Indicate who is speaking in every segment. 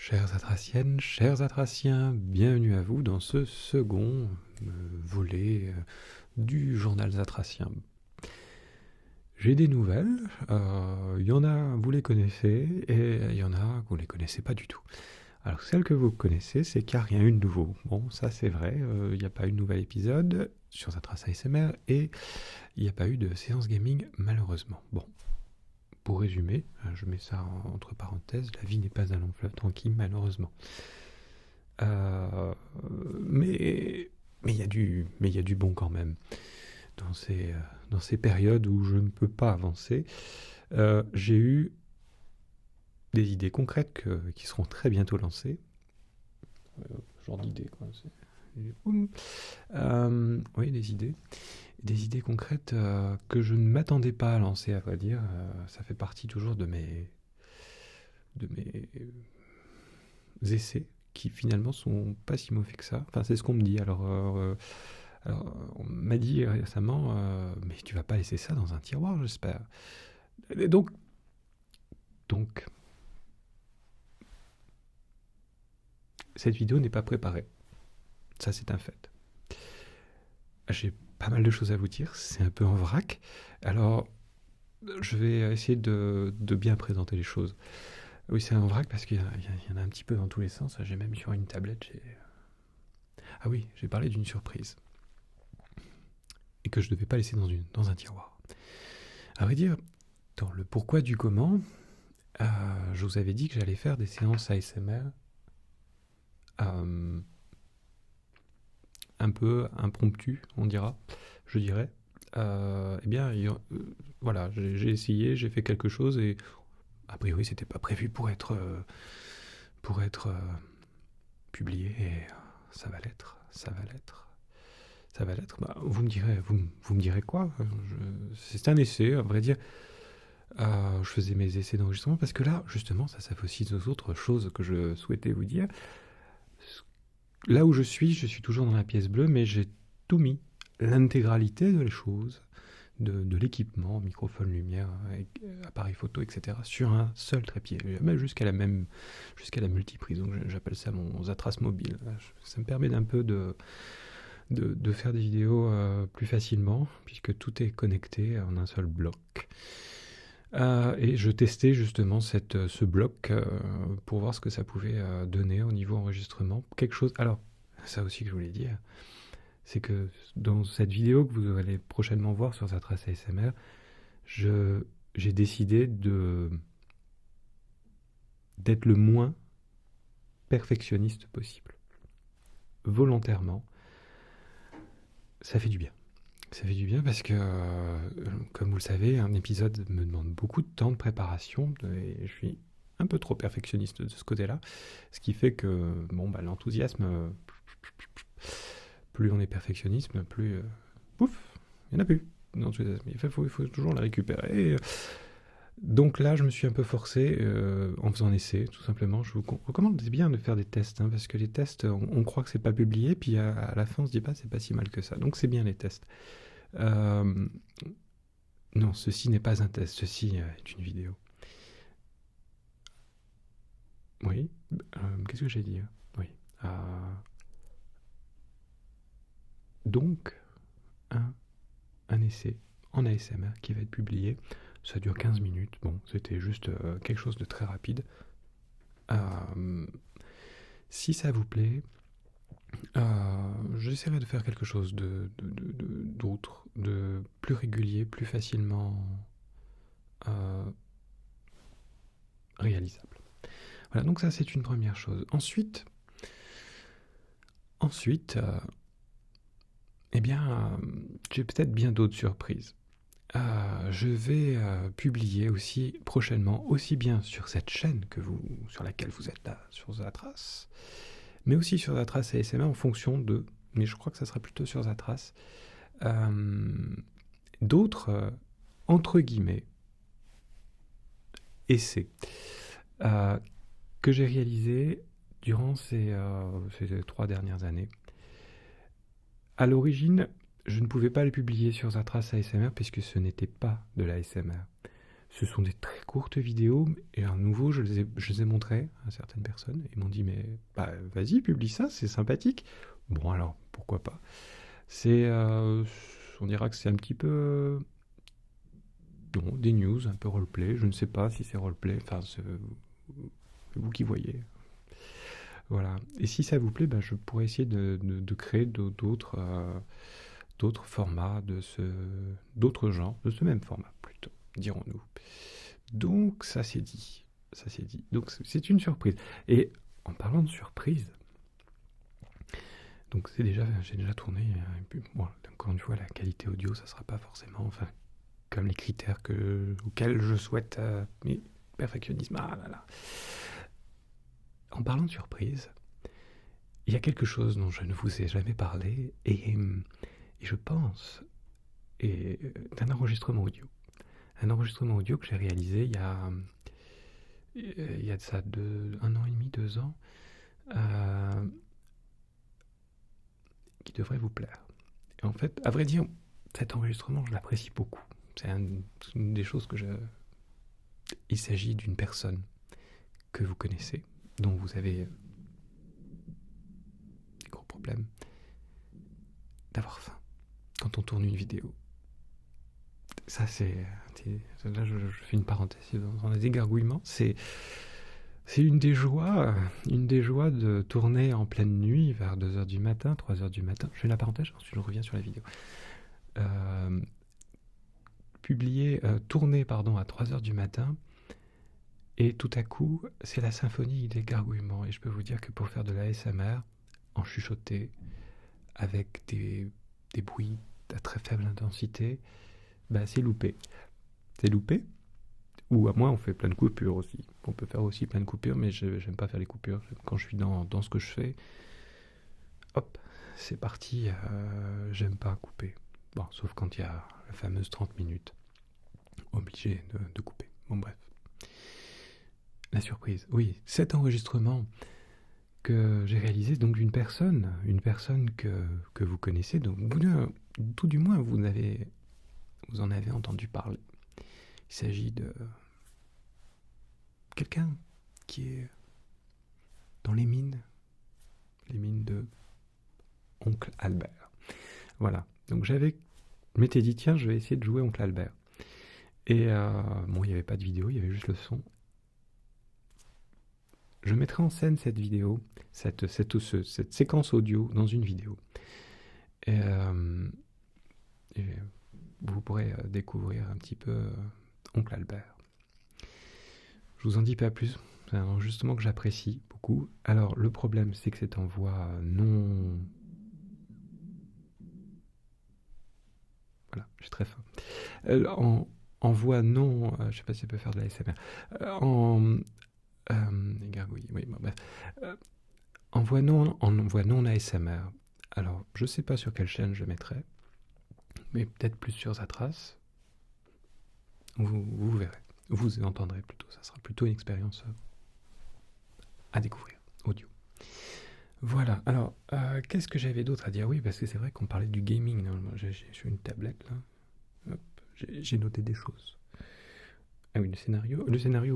Speaker 1: Chères Atraciennes, chers Atraciens, bienvenue à vous dans ce second volet du journal Zatracien. J'ai des nouvelles, il y en a, vous les connaissez, et il y en a, vous les connaissez pas du tout. Alors celles que vous connaissez, c'est qu'il n'y a rien eu de nouveau. Bon, ça c'est vrai, il n'y a pas eu de nouvel épisode sur Zatras ASMR, et il n'y a pas eu de séance gaming malheureusement. Bon. Pour résumer, je mets ça entre parenthèses, la vie n'est pas un long fleuve tranquille, malheureusement. Mais il y a du bon quand même. Dans ces périodes où je ne peux pas avancer, j'ai eu des idées concrètes qui seront très bientôt lancées. Genre d'idées, quoi. Oui, des idées. Des idées concrètes que je ne m'attendais pas à lancer, à vrai dire. Ça fait partie toujours de mes essais qui finalement sont pas si mauvais que ça. Enfin, c'est ce qu'on me dit. Alors on m'a dit récemment, mais tu vas pas laisser ça dans un tiroir, j'espère. Et donc, cette vidéo n'est pas préparée. Ça, c'est un fait. J'ai pas mal de choses à vous dire, c'est un peu en vrac. Alors, je vais essayer de bien présenter les choses. Oui, c'est en vrac parce qu'il y en a un petit peu dans tous les sens. J'ai même sur une tablette, Ah oui, j'ai parlé d'une surprise. Et que je ne devais pas laisser dans un tiroir. À vrai dire, dans le pourquoi du comment, je vous avais dit que j'allais faire des séances ASMR un peu impromptues, je dirais. Voilà, j'ai essayé, j'ai fait quelque chose et a priori c'était pas prévu pour être publié et ça va l'être. Bah, vous me direz quoi. C'est un essai, à vrai dire. Je faisais mes essais d'enregistrement parce que là, justement, ça fait aussi deux autres choses que je souhaitais vous dire. Là où je suis toujours dans la pièce bleue, mais j'ai tout mis, l'intégralité de les choses, de l'équipement, microphone, lumière, appareil photo, etc., sur un seul trépied, même jusqu'à la multiprise. Donc j'appelle ça mon Zatras mobile. Ça me permet d'un peu de faire des vidéos plus facilement, puisque tout est connecté en un seul bloc. Et je testais justement ce bloc pour voir ce que ça pouvait donner au niveau enregistrement. Quelque chose. Alors, ça aussi que je voulais dire, c'est que dans cette vidéo que vous allez prochainement voir sur Zatras ASMR, j'ai décidé d'être le moins perfectionniste possible. Volontairement. Ça fait du bien. Ça fait du bien parce que, comme vous le savez, un épisode me demande beaucoup de temps de préparation et je suis un peu trop perfectionniste de ce côté-là. Ce qui fait que l'enthousiasme, plus on est perfectionniste, plus pouf, il n'y en a plus. Il faut toujours le récupérer. Donc là, je me suis un peu forcé en faisant un essai, tout simplement. Je vous recommande bien de faire des tests, parce que les tests, on croit que c'est pas publié, puis à la fin, on se dit pas, c'est pas si mal que ça. Donc c'est bien les tests. Non, ceci n'est pas un test, ceci est une vidéo. Oui, qu'est-ce que j'ai dit? Oui. Donc, un essai en ASMR qui va être publié. Ça dure 15 minutes. Bon, c'était juste quelque chose de très rapide. Si ça vous plaît, j'essaierai de faire quelque chose d'autre, de plus régulier, plus facilement réalisable. Voilà, donc ça c'est une première chose. Ensuite, j'ai peut-être bien d'autres surprises. Je vais publier aussi prochainement, aussi bien sur cette chaîne sur laquelle vous êtes là, sur Zatras, mais aussi sur Zatras ASMR en fonction de, mais je crois que ça sera plutôt sur Zatras, d'autres, entre guillemets, essais que j'ai réalisés durant ces 3 dernières années. À l'origine, je ne pouvais pas les publier sur Zatras ASMR puisque ce n'était pas de l'ASMR. Ce sont des très courtes vidéos, et à nouveau, je les ai montrées à certaines personnes, et ils m'ont dit, mais bah, vas-y, publie ça, c'est sympathique. Bon, alors, pourquoi pas. On dira que c'est un petit peu, bon, des news, un peu roleplay, je ne sais pas si c'est roleplay, enfin, c'est vous qui voyez. Voilà. Et si ça vous plaît, bah, je pourrais essayer de créer d'autres formats, d'autres genres, de ce même format plutôt, dirons-nous. Donc ça c'est dit. Ça c'est dit. Donc c'est une surprise. Et en parlant de surprise, donc j'ai déjà tourné. Et puis, bon, encore une fois, la qualité audio, ça sera pas forcément, enfin, comme les critères auxquels je souhaite, mais perfectionnisme. Ah là là. En parlant de surprise, il y a quelque chose dont je ne vous ai jamais parlé, et je pense, d'un enregistrement audio. Un enregistrement audio que j'ai réalisé il y a de ça 1 an et demi, 2 ans, qui devrait vous plaire. Et en fait, à vrai dire, cet enregistrement, je l'apprécie beaucoup. C'est une des choses il s'agit d'une personne que vous connaissez, dont vous avez des gros problèmes d'avoir faim quand on tourne une vidéo. Ça, là, je fais une parenthèse dans les égargouillements. C'est une des joies de tourner en pleine nuit, vers 2h du matin, 3h du matin. Je fais la parenthèse, ensuite je reviens sur la vidéo. Tourner à 3h du matin, et tout à coup, c'est la symphonie des gargouillements. Et je peux vous dire que pour faire de l'ASMR, en chuchoté, avec des bruits à très faible intensité, bah c'est loupé. C'est loupé. Ou à moins on fait plein de coupures aussi. On peut faire aussi plein de coupures, mais j'aime pas faire les coupures. Quand je suis dans ce que je fais, hop, c'est parti, j'aime pas couper. Bon, sauf quand il y a la fameuse 30 minutes. Obligé de couper. Bon bref. La surprise, oui, cet enregistrement que j'ai réalisé, donc d'une personne que vous connaissez, donc tout du moins vous en avez entendu parler. Il s'agit de quelqu'un qui est dans les mines de Oncle Albert. Voilà, donc je m'étais dit, tiens, je vais essayer de jouer Oncle Albert. Et bon, il n'y avait pas de vidéo, il y avait juste le son. Je mettrai en scène cette vidéo, cette séquence audio dans une vidéo. Et vous pourrez découvrir un petit peu Oncle Albert. Je vous en dis pas plus, c'est un enregistrement que j'apprécie beaucoup. Alors le problème, c'est que c'est en voix non... Voilà, j'ai très faim. En voix non... je sais pas si je peux faire de la ASMR. Les gargouilles, oui, bon, bref. En voix non ASMR. Alors, je sais pas sur quelle chaîne je mettrai, mais peut-être plus sur Zatras. Vous verrez. Vous entendrez plutôt. Ça sera plutôt une expérience à découvrir, audio. Voilà. Alors, qu'est-ce que j'avais d'autre à dire? Oui, parce que c'est vrai qu'on parlait du gaming. J'ai une tablette, là. Hop, j'ai noté des choses. Ah oui, le scénario,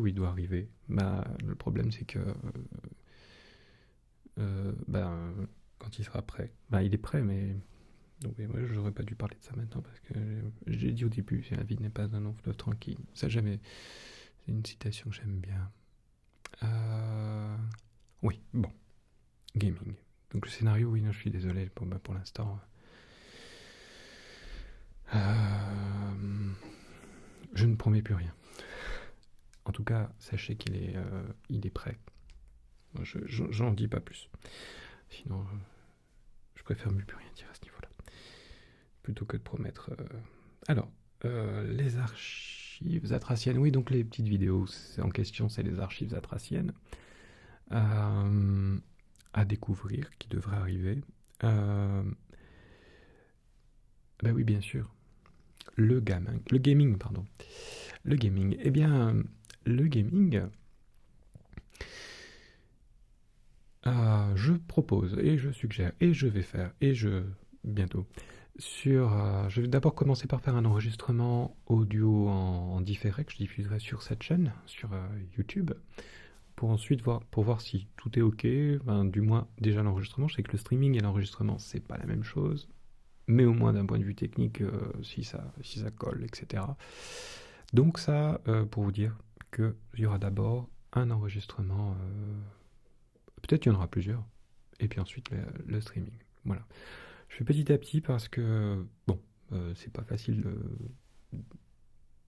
Speaker 1: oui, doit arriver. Bah, le problème, c'est que quand il sera prêt, bah, il est prêt, mais donc moi, j'aurais pas dû parler de ça maintenant parce que j'ai dit au début, la vie n'est pas un long fleuve tranquille. Ça jamais, c'est une citation que j'aime bien. Oui, bon, gaming. Donc le scénario, oui, non, je suis désolé. Bon, bah, pour l'instant, je ne promets plus rien. En tout cas, sachez qu'il est prêt. J'en dis pas plus. Sinon, je préfère mieux plus rien dire à ce niveau-là. Plutôt que de promettre. Alors, les archives atraciennes. Oui, donc les petites vidéos en question, c'est les archives atraciennes à découvrir, qui devraient arriver. Ben oui, bien sûr. Le gaming. Eh bien, le gaming, je propose et je suggère et je vais faire bientôt Je vais d'abord commencer par faire un enregistrement audio en différé que je diffuserai sur cette chaîne, sur YouTube, pour ensuite voir si tout est ok. Ben, du moins, déjà l'enregistrement, je sais que le streaming et l'enregistrement, c'est pas la même chose, mais au moins d'un point de vue technique, si ça colle, etc. Donc ça, pour vous dire qu'il y aura d'abord un enregistrement, peut-être qu'il y en aura plusieurs, et puis ensuite le streaming. Voilà. Je fais petit à petit parce que, bon, c'est pas facile.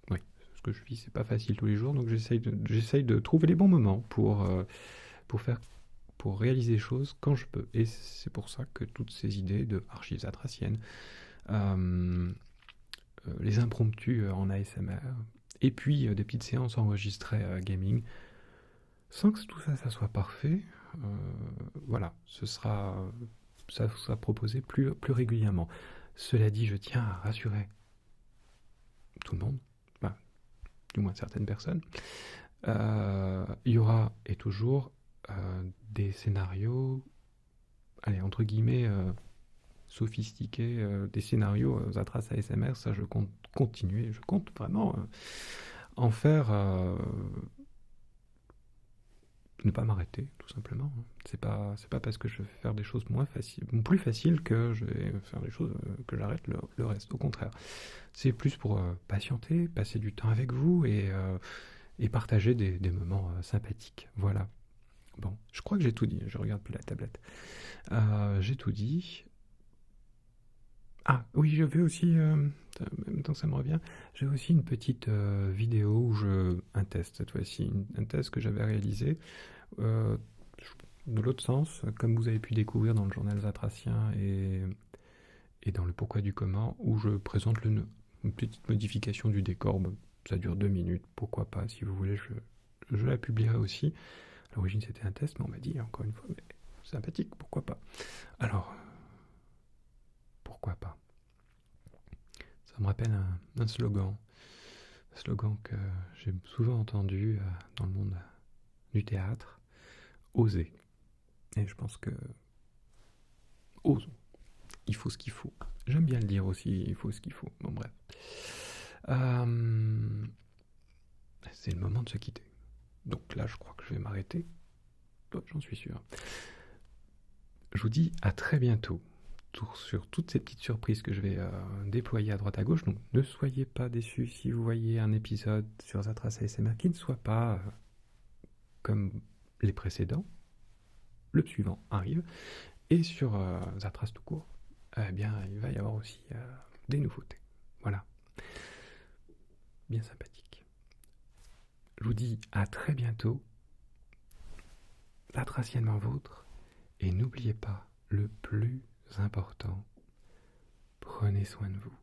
Speaker 1: Oui, ce que je vis, c'est pas facile tous les jours, donc j'essaye de trouver les bons moments pour faire, pour réaliser les choses quand je peux. Et c'est pour ça que toutes ces idées de archives atraciennes, euh, les impromptus en ASMR, et puis des petites séances enregistrées gaming, sans que tout ça, ça soit parfait, euh, voilà, ça sera proposé plus régulièrement. Cela dit, je tiens à rassurer tout le monde, bah, du moins certaines personnes. Il y aura et toujours des scénarios, allez, entre guillemets, sophistiqués, des scénarios Zatras ASMR, ça je compte continuer, je compte vraiment en faire, ne pas m'arrêter, tout simplement. C'est pas parce que je vais faire des choses plus faciles que je vais faire des choses que j'arrête le reste. Au contraire, c'est plus pour patienter, passer du temps avec vous et partager des moments sympathiques. Voilà. Bon, je crois que j'ai tout dit. Je regarde plus la tablette. J'ai tout dit. Ah oui, je vais aussi, en même temps que ça me revient, j'ai aussi une petite vidéo un test cette fois-ci, un test que j'avais réalisé euh, de l'autre sens, comme vous avez pu découvrir dans le journal Zatracien et dans le pourquoi du comment, où je présente une petite modification du décor. Bon, ça dure 2 minutes, pourquoi pas, si vous voulez, je la publierai aussi. À l'origine c'était un test, mais on m'a dit encore une fois, mais sympathique, pourquoi pas. Alors, pourquoi pas. Ça me rappelle un slogan que j'ai souvent entendu dans le monde du théâtre, oser. Et je pense que osons. Il faut ce qu'il faut. J'aime bien le dire aussi, il faut ce qu'il faut. Bon, bref. Euh, c'est le moment de se quitter. Donc là, je crois que je vais m'arrêter. J'en suis sûr. Je vous dis à très bientôt sur toutes ces petites surprises que je vais déployer à droite à gauche. Donc ne soyez pas déçus si vous voyez un épisode sur Zatras ASMR qui ne soit pas comme les précédents. Le suivant arrive. Et sur Zatras tout court, eh bien, il va y avoir aussi des nouveautés. Voilà. Bien sympathique. Je vous dis à très bientôt. Zatraciennement vôtre. Et n'oubliez pas, le plus important, prenez soin de vous.